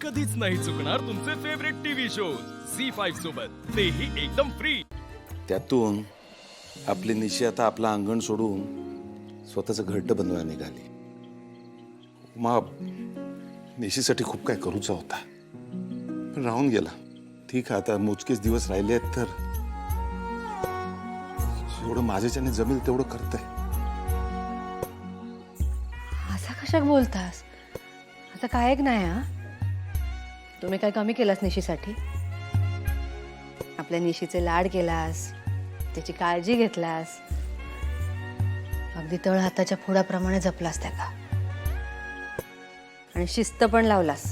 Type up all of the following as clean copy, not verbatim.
कधीच नाही चुकणार तुमचे फेवरेट टीव्ही शोज झी5 सोबत, तेही एकदम फ्री. त्यातून आपली निशी आता आपलं अंगण सोडून स्वतःचं घरटं बनवायला निघाली. उमा निशीसाठी खूप काय करूचा होता, पण राहून गेला. ठीक आहे, आता मोजकेच दिवस राहिले आहेत, तर जेवढं माझ्याच्याने जमेल तेवढं करतंय. असं कशा बोलतास? आता काय एक नाही हा. तुम्ही काय कमी केलास निशीसाठी? आपल्या निशीचे लाड केलास, त्याची काळजी घेतलास, अगदी तळ हाताच्या फोडाप्रमाणे जपलास त्याला, आणि शिस्त पण लावलास.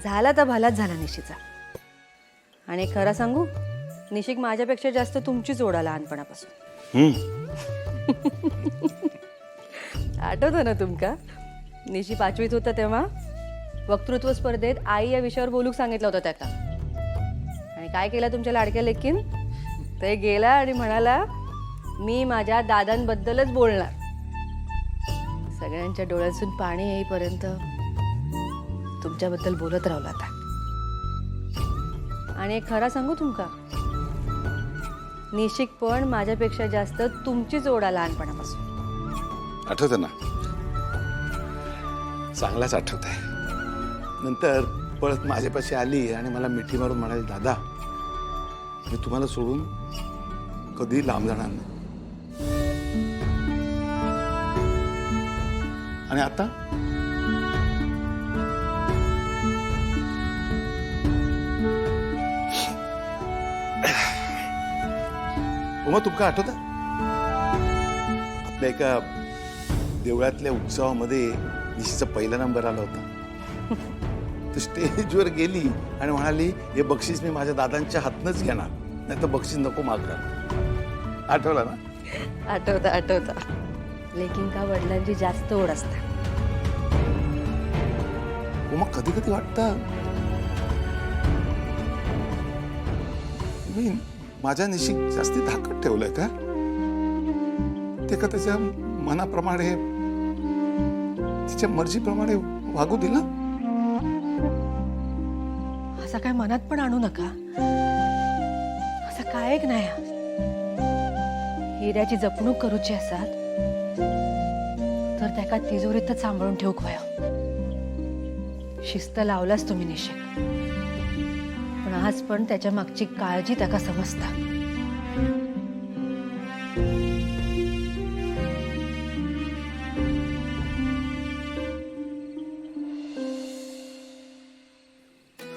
झाला तर भलाच झाला निशीचा. आणि खरं सांगू, निशिक माझ्यापेक्षा जास्त तुमचीच ओढा लहानपणापासून. आठवतं ना तुमका? निशी 5वीत होता तेव्हा वक्तृत्व स्पर्धेत आई या विषयावर बोलूक सांगितलं होतं त्याका. आणि काय केलं तुमच्या लाडक्या लेकीन? ते गेला आणि म्हणाला, मी माझ्या दादांबद्दलच बोलणार. सगळ्यांच्या डोळ्यातून पाणी येईपर्यंत तुमच्याबद्दल बोलत राहिला आता. आणि एक खरा सांगू तुमका, निशिक पण माझ्यापेक्षा जास्त तुमचीच ओढा लहानपणापासून. आठवतं ना? चांगलाच आठवत आहे. नंतर पळत माझ्यापाशी आली आणि मला मिठी मारून म्हणाली, दादा मी तुम्हाला सोडून कधी लांब जाणार नाही. आणि आता उमा, तुमका आठवतं आपल्या एका देवळातल्या उत्सवामध्ये निशीचा पहिला नंबर आला होता. तर स्टेजवर गेली आणि म्हणाली, हे बक्षीस मी माझ्या दादांच्या हातनंच घेणार, नाही तर बक्षीस नको मागणार. आठवला ना? आठवतं आठवतं. लेकिन का वडिलांची जास्त ओढ असते. मग कधी कधी वाटतं मी माझ्या निशी जास्ती धाकट ठेवलंय का? ते का त्याच्या मनाप्रमाणे, तिच्या मर्जीप्रमाणे वागू दिलं? असं काय मनात पण आणू नका. असं काय एक नाही. हिऱ्याची जपणूक करूची असतात तर त्याका तिजोरीतच सांभाळून ठेवूक वया. शिस्त लावलाच तुम्ही निशिक, पण आज पण त्याच्या मागची काळजी त्याका समजता.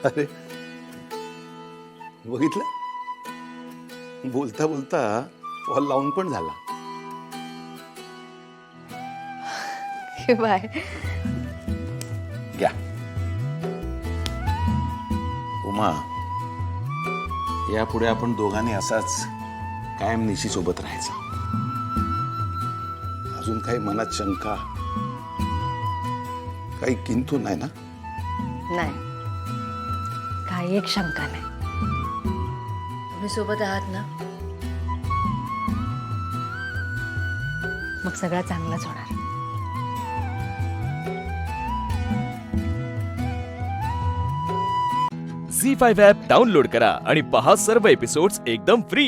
अरे बघितलं, बोलता बोलता फॉल लावून पण झाला. हे बाय, घ्या. उमा, यापुढे आपण दोघांनी असाच कायम निशी सोबत राहायचा. अजून काही मनात शंका, काही किंतु नाही ना? नाही, काही एक शंका नाही. तुम्ही सोबत आहात ना, मग सगळं चांगलंच होणार. झी5 ॲप डाउनलोड करा आणि पहा सर्व एपिसोड्स एकदम फ्री.